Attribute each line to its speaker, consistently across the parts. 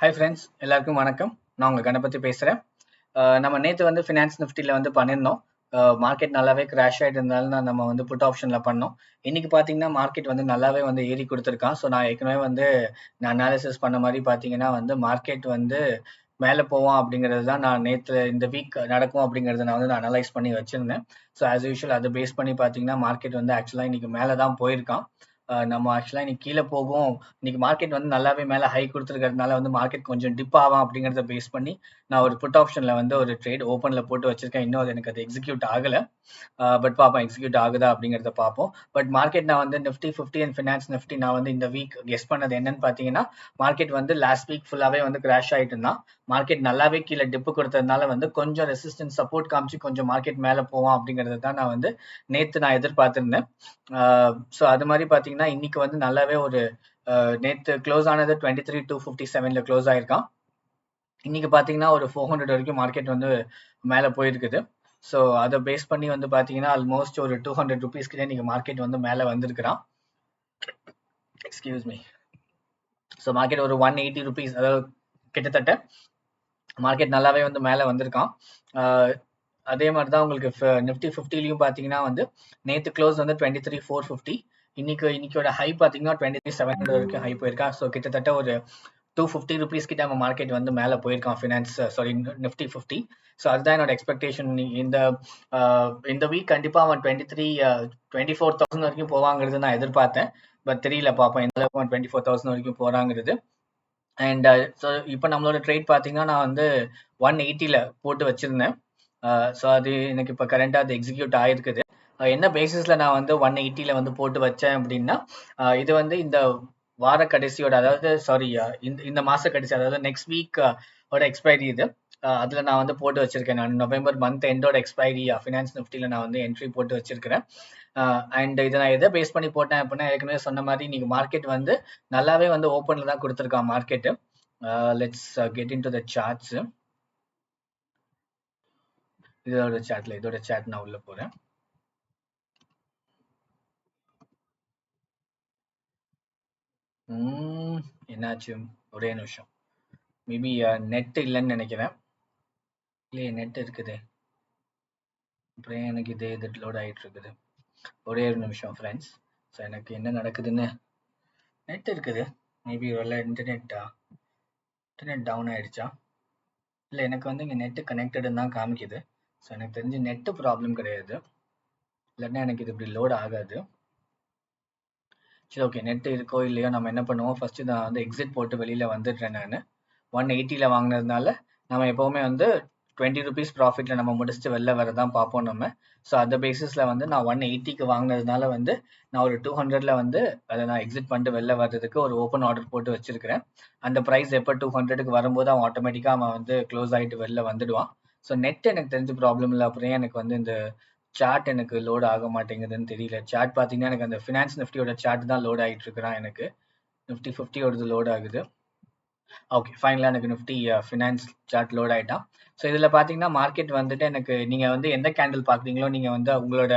Speaker 1: Hi friends, எல்லாருக்கும் வணக்கம். நான் உங்கள் கணபதி பேசுகிறேன். நம்ம நேற்று வந்து ஃபினான்ஸ் நிஃப்டியில் வந்து பண்ணியிருந்தோம். மார்க்கெட் நல்லாவே கிராஷ் ஆகிட்டு இருந்தாலும் நம்ம வந்து புட் ஆப்ஷனில் பண்ணோம். இன்னைக்கு பார்த்தீங்கன்னா மார்க்கெட் வந்து நல்லாவே வந்து ஏறி கொடுத்துருக்கான். ஸோ நான் ஏற்கனவே வந்து நான் அனாலிசிஸ் பண்ண மாதிரி பார்த்தீங்கன்னா வந்து மார்க்கெட் வந்து மேலே போவோம் அப்படிங்கிறது தான் நான் நேற்று இந்த வீக் நடக்கும் அப்படிங்கிறத நான் வந்து அனலைஸ் பண்ணி வச்சுருந்தேன். ஸோ ஆஸ் யூஷுவல் அதை பேஸ் பண்ணி பார்த்தீங்கன்னா மார்க்கெட் வந்து ஆக்சுவலாக இன்னைக்கு மேலே தான் போயிருக்கான். நம்ம ஆக்சுவலாக இன்னைக்கு கீழே போகும், இன்னைக்கு மார்க்கெட் வந்து நல்லாவே மேலே ஹை கொடுத்துருக்கிறதுனால வந்து மார்க்கெட் கொஞ்சம் டிப் ஆகும் அப்படிங்கிறத பேஸ் பண்ணி நான் ஒரு புட் ஆப்ஷனில் வந்து ஒரு ட்ரேட் ஓப்பனில் போட்டு வச்சிருக்கேன். இன்னும் அது எனக்கு அது எக்ஸிக்யூட் ஆகலை. பட் பார்ப்போம் எக்ஸிக்யூட் ஆகுதா அப்படிங்கிறத பார்ப்போம். பட் மார்க்கெட் நான் வந்து நிஃப்டி 50 அண்ட் ஃபினான்ஸ் நிஃப்டி நான் வந்து இந்த வீக் கெஸ் பண்ணது என்னன்னு பார்த்தீங்கன்னா மார்க்கெட் வந்து லாஸ்ட் வீக் ஃபுல்லாகவே வந்து கிராஷ் ஆகிட்டு இருந்தான். மார்க்கெட் நல்லாவே கீழே டிப்பு கொடுத்ததுனால வந்து கொஞ்சம் ரெசிஸ்டன்ஸ் சப்போர்ட் காமிச்சு கொஞ்சம் மார்க்கெட் மேலே போவோம் அப்படிங்கிறது தான் நான் வந்து நேற்று நான் எதிர்பார்த்திருந்தேன். ஸோ அது மாதிரி பார்த்தீங்கன்னா இன்னைக்கு வந்து நல்லாவே ஒரு நேற்று க்ளோஸ் ஆனது 23,257 க்ளோஸ் ஆயிருக்கான். இன்னைக்கு பார்த்தீங்கன்னா ஒரு 400 வரைக்கும் மார்க்கெட் வந்து மேலே போயிருக்குது. ஸோ அதை பேஸ் பண்ணி வந்து பார்த்தீங்கன்னா ஆல்மோஸ்ட் ஒரு 200 ருபீஸ் கிட்டே இன்னைக்கு மார்க்கெட் வந்து மேலே வந்திருக்கிறான். Excuse me. ஸோ மார்க்கெட் ஒரு 180 ருபீஸ், அதாவது கிட்டத்தட்ட மார்க்கெட் நல்லாவே வந்து மேலே வந்திருக்கான். அதே மாதிரி தான் உங்களுக்கு நிஃப்டி 50லையும் பார்த்தீங்கன்னா வந்து நேற்று க்ளோஸ் வந்து 23,450. இன்னைக்கோட ஹை பார்த்தீங்கன்னா 23,700 வரைக்கும் ஹை போயிருக்கா. ஸோ கிட்டத்தட்ட ஒரு 250 ருபீஸ் கிட்ட நம்ம மார்க்கெட் வந்து மேலே போயிருக்கான் ஃபினான்ஸ் நிஃப்டி 50. ஸோ அதுதான் என்னோட எக்ஸ்பெக்டேஷன். இந்த வீக் கண்டிப்பாக அவன் 24,000 வரைக்கும் போவாங்கிறது நான் எதிர்பார்த்தேன். பட் தெரியல, பார்ப்போம் எந்த அளவுக்கு அவன் 24,000 வரைக்கும் போறாங்கிறது. அண்ட் ஸோ இப்போ நம்மளோட ட்ரேட் பார்த்தீங்கன்னா நான் வந்து 180ல போட்டு வச்சிருந்தேன். ஸோ அது எனக்கு இப்போ கரண்டாக அது எக்ஸிக்யூட் ஆயிருக்குது. என்ன பேசிஸில் நான் வந்து 180ல வந்து போட்டு வச்சேன் அப்படின்னா இது வந்து இந்த வார கடைசியோட, அதாவது இந்த மாச கடைசி, அதாவது நெக்ஸ்ட் வீக் ஓட எக்ஸ்பைரி இது. அதில் நான் வந்து போட்டு வச்சிருக்கேன். நான் நவம்பர் மந்த் எண்டோட எக்ஸ்பைரி ஃபினான்ஸ் நிஃப்டியில் நான் வந்து என்ட்ரி போட்டு வச்சிருக்கிறேன். அண்ட் இதை நான் எதை பேஸ் பண்ணி போட்டேன் அப்படின்னா ஏற்கனவே சொன்ன மாதிரி இன்னைக்கு மார்க்கெட் வந்து நல்லாவே வந்து ஓப்பனில் தான் கொடுத்துருக்கான் market. Let's get into the charts. இதோட சார்ட் நான் உள்ள போறேன். என்னாச்சு, ஒரே நிமிஷம். மேபி நெட் இல்லைன்னு நினைக்கிறேன். இல்லையே, நெட் இருக்குது. அப்புறம் எனக்கு இது லோட் ஆகிட்டு இருக்குது. ஒரே ஒரு நிமிஷம் ஃப்ரெண்ட்ஸ். ஸோ எனக்கு என்ன நடக்குதுன்னு, நெட் இருக்குது. மேபி ஒரு இன்டர்நெட் டவுன் ஆயிடுச்சா? இல்லை, எனக்கு வந்து இங்கே நெட்டு கனெக்டடுன்னு தான் காமிக்குது. ஸோ எனக்கு தெரிஞ்சு நெட்டு ப்ராப்ளம் கிடையாது, இல்லைன்னா எனக்கு இது இப்படி லோட் ஆகாது. சரி, ஓகே. நெட் இருக்கோ இல்லையோ நம்ம என்ன பண்ணுவோம், ஃபர்ஸ்ட் நான் வந்து எக்ஸிட் போட்டு வெளியில வந்துடுறேன். நான் 180ல வாங்கினதுனால நம்ம எப்பவுமே வந்து 20 ருபீஸ் ப்ராஃபிட்ல நம்ம முடிச்சுட்டு வெளில வரதான் பார்ப்போம் நம்ம. ஸோ அந்த பேசிஸ்ல வந்து நான் 180க்கு வாங்கினதுனால வந்து நான் ஒரு 200ல வந்து அதை நான் எக்ஸிட் பண்ணிட்டு வெளில வர்றதுக்கு ஒரு ஓப்பன் ஆர்டர் போட்டு வச்சிருக்கிறேன். அந்த ப்ரைஸ் எப்போ 200க்கு வரும்போது அவன் ஆட்டோமேட்டிக்காக அவன் வந்து க்ளோஸ் ஆகிட்டு வெளில வந்துடுவான். ஸோ நெட் எனக்கு தெரிஞ்ச ப்ராப்ளம் இல்லை. அப்புறம் எனக்கு வந்து இந்த சார்ட் எனக்கு லோட் ஆக மாட்டேங்குதுன்னு தெரியல. சார்ட் பார்த்தீங்கன்னா எனக்கு அந்த ஃபினான்ஸ் நிஃப்டியோட சார்ட் தான் லோட் ஆகிட்டு இருக்கிறான். எனக்கு நிஃப்டி 50யோடது லோட் ஆகுது. ஓகே, ஃபைனலாக எனக்கு நிஃப்டி ஃபினான்ஸ் சார்ட் லோட் ஆகிட்டான். ஸோ இதில் பார்த்தீங்கன்னா மார்க்கெட் வந்துட்டு எனக்கு நீங்கள் வந்து எந்த கேண்டில் பார்க்குறீங்களோ நீங்கள் வந்து உங்களோட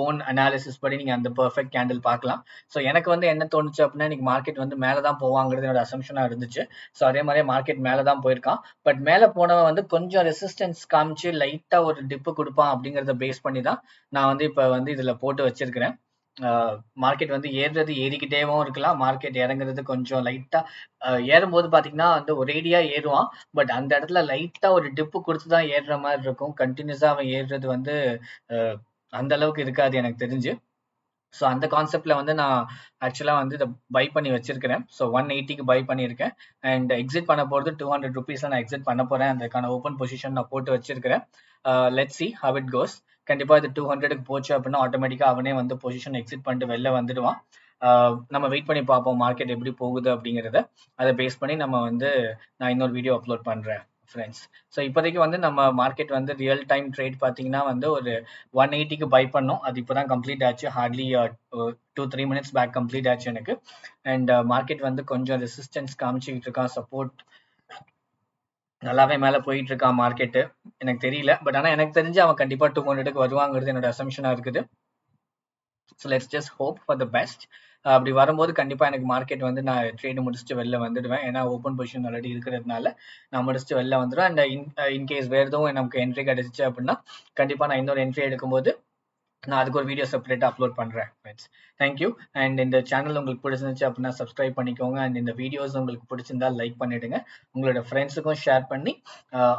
Speaker 1: ஓன் அனாலிசிஸ் படி நீங்கள் அந்த பர்ஃபெக்ட் கேண்டில் பார்க்கலாம். ஸோ எனக்கு வந்து என்ன தோணுச்சு அப்படின்னா இன்னைக்கு மார்க்கெட் வந்து மேலே தான் போவாங்கிறது என்னோட அசம்ஷனாக இருந்துச்சு. ஸோ அதே மாதிரியே மார்க்கெட் மேலே தான் போயிருக்கான். பட் மேலே போனவன் வந்து கொஞ்சம் ரெசிஸ்டன்ஸ் காமிச்சு லைட்டாக ஒரு டிப்பு கொடுப்பான் அப்படிங்கிறத பேஸ் பண்ணி தான் நான் வந்து இப்போ வந்து இதில் போட்டு வச்சிருக்கிறேன். மார்க்கெட் வந்து ஏறுறது ஏறிக்கிட்டேவும் இருக்கலாம், மார்க்கெட் இறங்குறது கொஞ்சம் லைட்டா ஏறும்போது பாத்தீங்கன்னா வந்து ஒரேடியா ஏறுவான். பட் அந்த இடத்துல லைட்டா ஒரு டிப்பு கொடுத்து தான் ஏறுற மாதிரி இருக்கும். கண்டினியூஸா அவன் ஏறுறது வந்து அந்த அளவுக்கு இருக்காது எனக்கு தெரிஞ்சு. ஸோ அந்த கான்செப்ட்ல வந்து நான் ஆக்சுவலாக வந்து இதை பை பண்ணி வச்சிருக்கிறேன். ஸோ 180க்கு பை பண்ணியிருக்கேன். அண்ட் எக்ஸிட் பண்ண போகிறது 200 ருபீஸில் நான் எக்ஸிட் பண்ண போகிறேன். அதுக்கான ஓப்பன் பொசிஷன் நான் போட்டு வச்சிருக்கிறேன். Let's see how it goes. கண்டிப்பாக இது 200க்கு போச்சு அப்படின்னா ஆட்டோமேட்டிக்காக அவனே வந்து பொசிஷன் எக்ஸிட் பண்ணிட்டு வெளில வந்துடுவான். நம்ம வெயிட் பண்ணி பார்ப்போம் மார்க்கெட் எப்படி போகுது அப்படிங்கிறத. அதை பேஸ் பண்ணி நம்ம வந்து நான் இன்னொரு வீடியோ அப்லோட் பண்ணுறேன் ஃப்ரெண்ட்ஸ். ஸோ இப்போதைக்கு வந்து நம்ம மார்க்கெட் வந்து ரியல் டைம் ட்ரேட் பார்த்தீங்கன்னா வந்து ஒரு 180க்கு பை பண்ணோம். அது இப்போ தான் கம்ப்ளீட் ஆச்சு. ஹார்ட்லி 2-3 மினிட்ஸ் பேக் கம்ப்ளீட் ஆச்சு எனக்கு. அண்ட் மார்க்கெட் வந்து கொஞ்சம் ரெசிஸ்டன்ஸ் காமிச்சிக்கிட்டு இருக்கான், சப்போர்ட் நல்லாவே மேலே போயிட்டு இருக்கான் மார்க்கெட்டு. எனக்கு தெரியல, பட் ஆனால் எனக்கு தெரிஞ்சு அவன் கண்டிப்பாக 200க்கு வருவாங்கிறது என்னோட அசம்ஷனாக இருக்குது. So let's just hope for the best. அப்படி வரும்போது கண்டிப்பாக எனக்கு மார்க்கெட் வந்து நான் ட்ரேடு முடிச்சுட்டு வெளில வந்துடுவேன். ஏன்னா ஓப்பன் பொசிஷன் ஆல்ரெடி இருக்கிறதுனால நான் முடிச்சுட்டு வெளில வந்துடுவேன். அண்ட் இன்கேஸ் வேறு எதுவும் நமக்கு என்ட்ரி கிடச்சிச்சு அப்படின்னா கண்டிப்பாக நான் இன்னொரு என்ட்ரி எடுக்கும்போது நான் அதுக்கு ஒரு வீடியோ செப்பரேட்டாக அப்லோட் பண்ணுறேன் ஃப்ரெண்ட்ஸ். தேங்க்யூ. அண்ட் இந்த சேனல் உங்களுக்கு பிடிச்சிருந்துச்சு அப்படின்னா சப்ஸ்கிரைப் பண்ணிக்கோங்க. அண்ட் இந்த வீடியோஸ் உங்களுக்கு பிடிச்சிருந்தா லைக் பண்ணிவிடுங்க. உங்களோட ஃப்ரெண்ட்ஸுக்கும் ஷேர் பண்ணி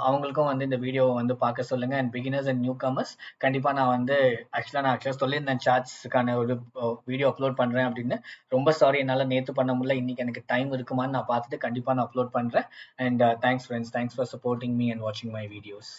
Speaker 1: அவங்களுக்கும் வந்து இந்த வீடியோவை வந்து பார்க்க சொல்லுங்கள். And beginners and new commerce கண்டிப்பாக நான் வந்து ஆக்சுவலாக சொல்லியிருந்தேன் சார்ட்ஸுக்கான ஒரு வீடியோ அப்லோட் பண்ணுறேன் அப்படின்னு. ரொம்ப சாரி, என்னால் நேற்று பண்ண முடியல. இன்றைக்கி எனக்கு டைம் இருக்குமான்னு நான் பார்த்துட்டு கண்டிப்பாக நான் அப்லோட் பண்ணுறேன். And thanks friends, thanks for supporting me and வாட்சிங் மை வீடியோஸ்.